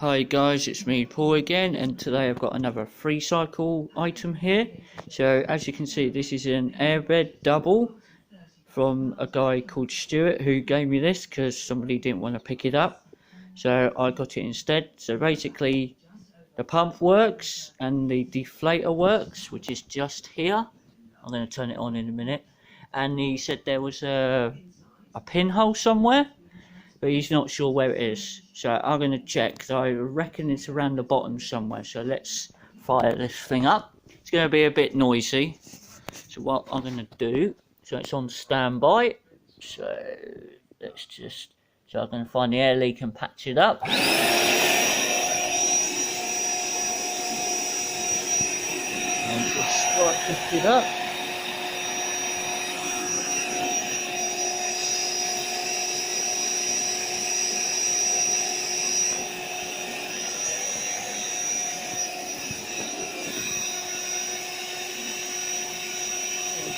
Hi guys, it's me Paul again, and today I've got another Freecycle item here. So as you can see, this is an AeroBed double from a guy called Stuart, who gave me this because somebody didn't want to pick it up, so I got it instead. So basically the pump works and the deflator works, which is just here. I'm going to turn it on in a minute. And he said there was a pinhole somewhere, but he's not sure where it is, so I'm going to check, because I reckon it's around the bottom somewhere. So let's fire this thing up. It's going to be a bit noisy, so what I'm going to do, so it's on standby, so let's just, so I'm going to find the air leak and patch it up. And just lift it up.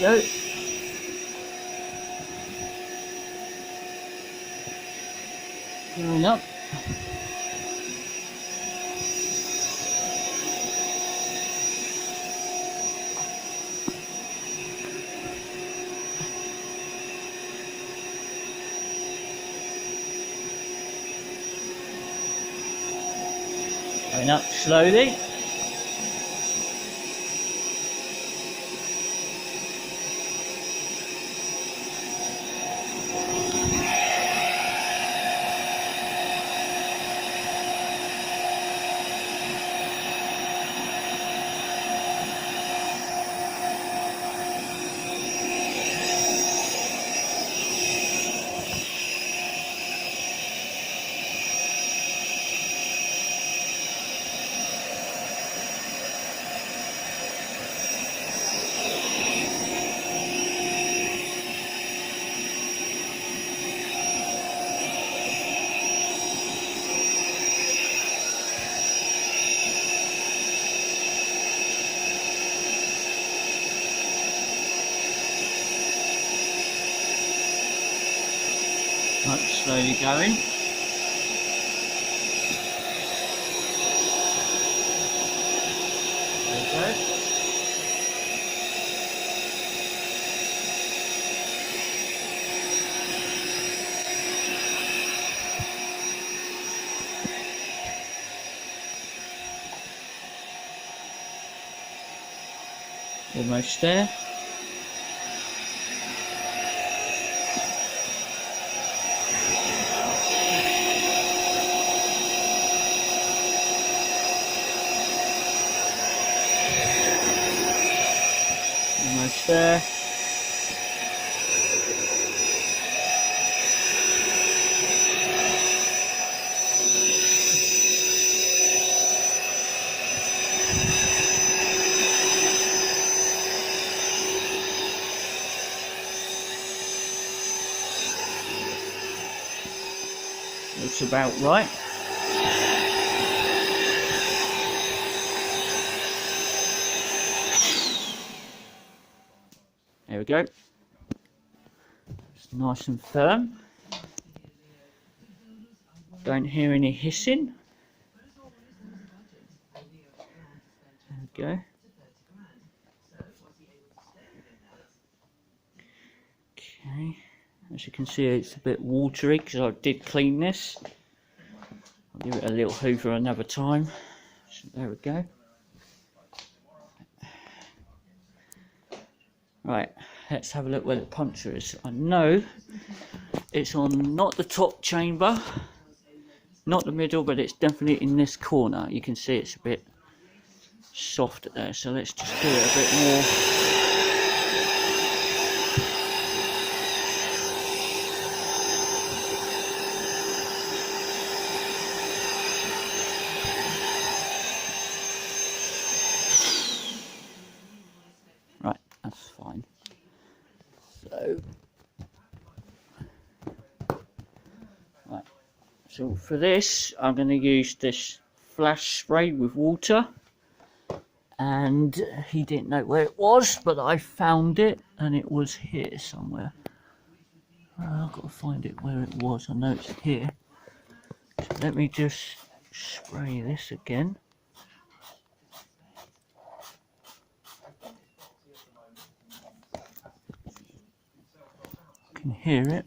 Go. Going up. Going up slowly. Right, slowly going. There we go. Almost there. Almost there. Looks about right. There we go. It's nice and firm. Don't hear any hissing. There we go. Okay. As you can see, it's a bit watery because I did clean this. I'll give it a little hoover another time. So there we go. Right, let's have a look where the puncture is. I know it's on not the top chamber, not the middle, but it's definitely in this corner. You can see it's a bit soft there, so let's just do it a bit more. Right, that's fine. So, right. So for this, I'm going to use this flash spray with water. And he didn't know where it was, but I found it, and it was here somewhere. I've got to find it where it was. I know it's here. So let me just spray this again. You can hear it.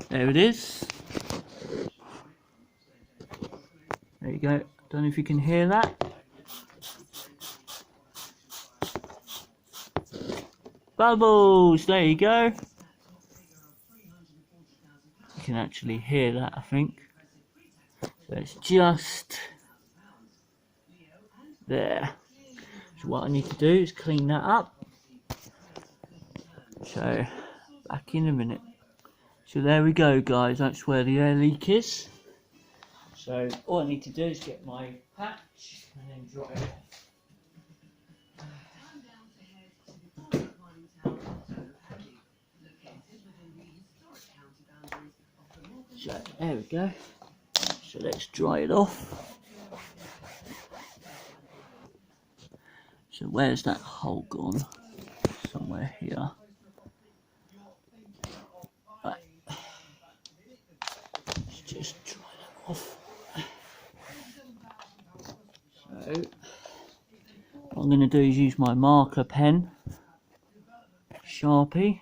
There it is. There you go. Don't know if you can hear that. Bubbles! There you go. You can actually hear that, I think. So it's just there. So what I need to do is clean that up. So back in a minute. So there we go, guys. That's where the air leak is. So all I need to do is get my patch and then dry it off. So there we go. So let's dry it off. So where's that hole gone? Somewhere here. Right. Let's just dry that off. So what I'm going to do is use my marker pen, Sharpie,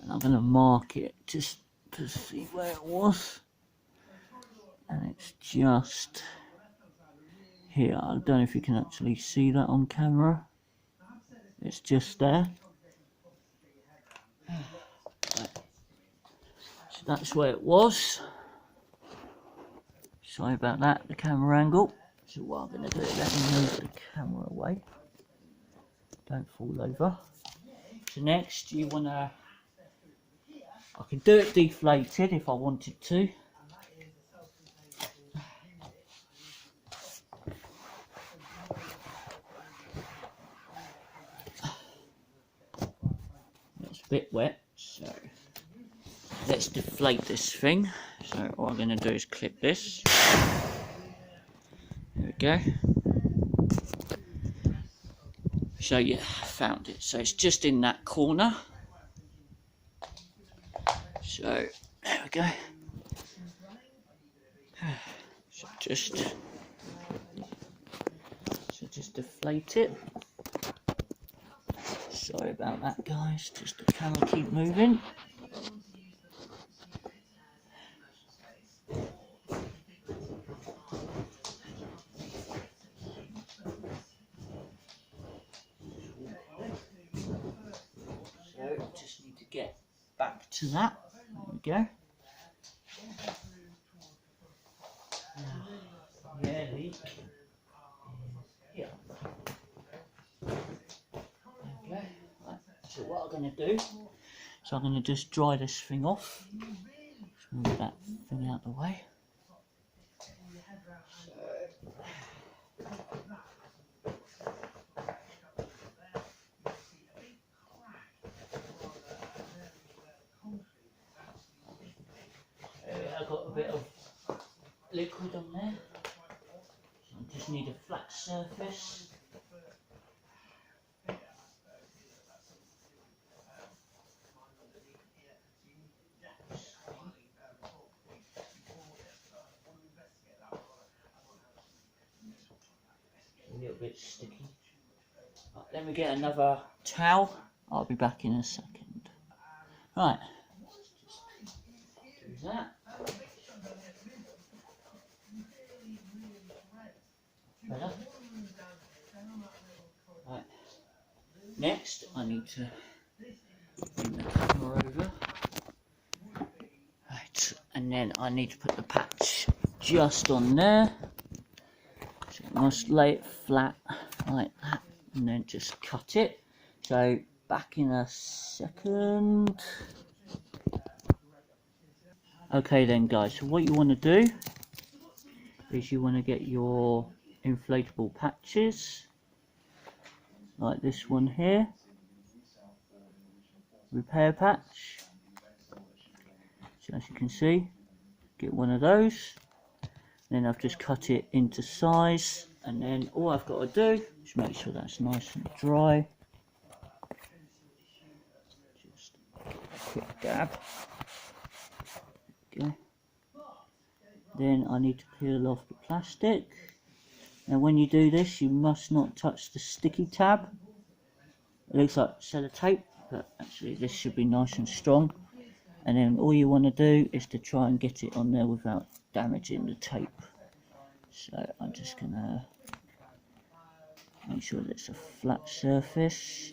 and I'm going to mark it just to see where it was, and it's just here. I don't know if you can actually see that on camera. It's just there. Right. So that's where it was. Sorry about that, the camera angle. So what I'm going to do, let me move the camera away. Don't fall over. So next you want to, I can do it deflated if I wanted to. It's a bit wet, so let's deflate this thing. So what I'm going to do is clip this. There we go. So yeah, I found it. So it's just in that corner. So there we go. So just deflate it. Sorry about that, guys. Just the camera keep moving. So just need to get back to that. There we go. Yeah, leak. Yeah. Okay. Right. So what I'm going to do, so I'm going to just dry this thing off. Just move that thing out of the way. I've got a bit of liquid on there. So I just need a flat surface. A little bit sticky. Right, then we get another towel. I'll be back in a second. Right. Do that. Better. Right. Next, I need to bring the camera over. Right, and then I need to put the patch just on there. So I must lay it flat like that, and then just cut it. So back in a second. Okay then, guys. So what you want to do is you want to get your inflatable patches like this one here, repair patch. So as you can see, get one of those. Then I've just cut it into size, and then all I've got to do is make sure that's nice and dry. Just a quick dab. Okay. Then I need to peel off the plastic. Now when you do this, you must not touch the sticky tab. It looks like sellotape, but actually this should be nice and strong. And then all you want to do is to try and get it on there without damaging the tape. So I'm just going to make sure that it's a flat surface.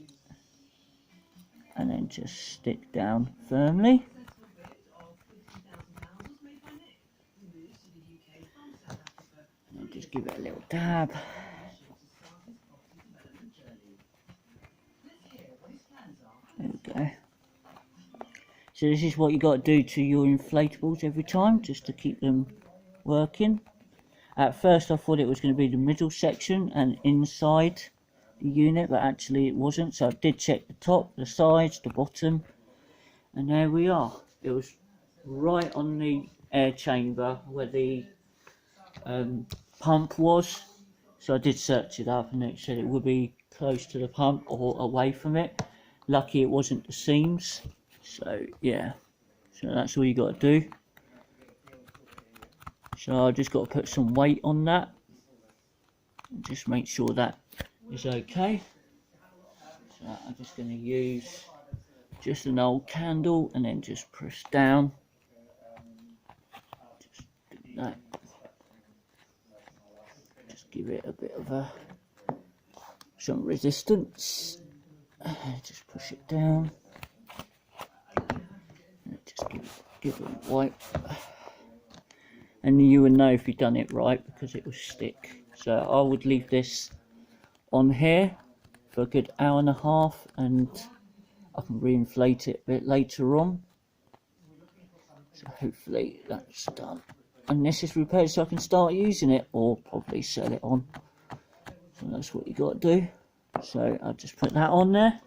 And then just stick down firmly. And just give it a little dab. There we go. So this is what you got to do to your inflatables every time, just to keep them working. At first I thought it was going to be the middle section and inside the unit, but actually it wasn't. So I did check the top, the sides, the bottom, and there we are. It was right on the air chamber where the pump was. So I did search it up and it said it would be close to the pump or away from it. Lucky it wasn't the seams. So yeah, so that's all you got to do. So I just got to put some weight on that and just make sure that is okay. So I'm just going to use just an old candle and then just press down. Just do that. Just give it a bit of some resistance. Just push it down. Just give it a wipe. And you would know if you've done it right because it will stick. So I would leave this on here for a good hour and a half and I can reinflate it a bit later on. So hopefully that's done. And this is repaired so I can start using it or probably sell it on. So that's what you got to do. So I'll just put that on there.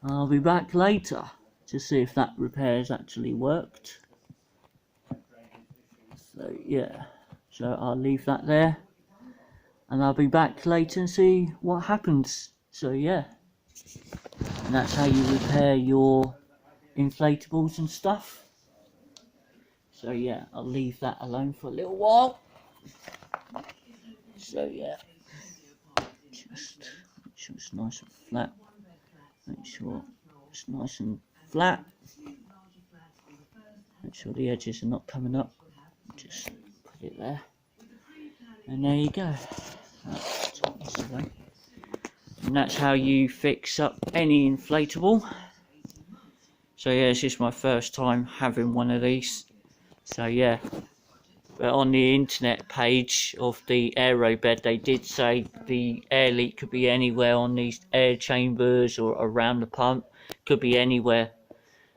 I'll be back later to see if that repair has actually worked. So yeah, so I'll leave that there and I'll be back later and see what happens. So yeah, and that's how you repair your inflatables and stuff. So yeah, I'll leave that alone for a little while. So yeah, just make sure it's nice and flat. Make sure it's nice and flat. Make sure the edges are not coming up. Just put it there. And there you go. And that's how you fix up any inflatable. So yeah, it's just my first time having one of these. So yeah, but on the internet page of the AeroBed, they did say the air leak could be anywhere on these air chambers or around the pump. Could be anywhere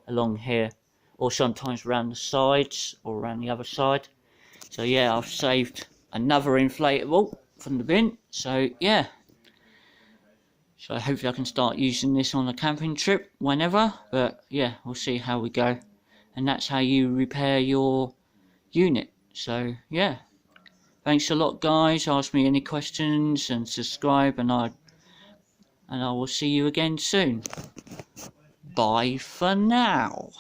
along here, or sometimes around the sides or around the other side. So yeah, I've saved another inflatable from the bin. So yeah, so hopefully I can start using this on a camping trip whenever. But yeah, we'll see how we go. And that's how you repair your unit. So yeah, thanks a lot guys. Ask me any questions and subscribe, and I will see you again soon. Bye for now.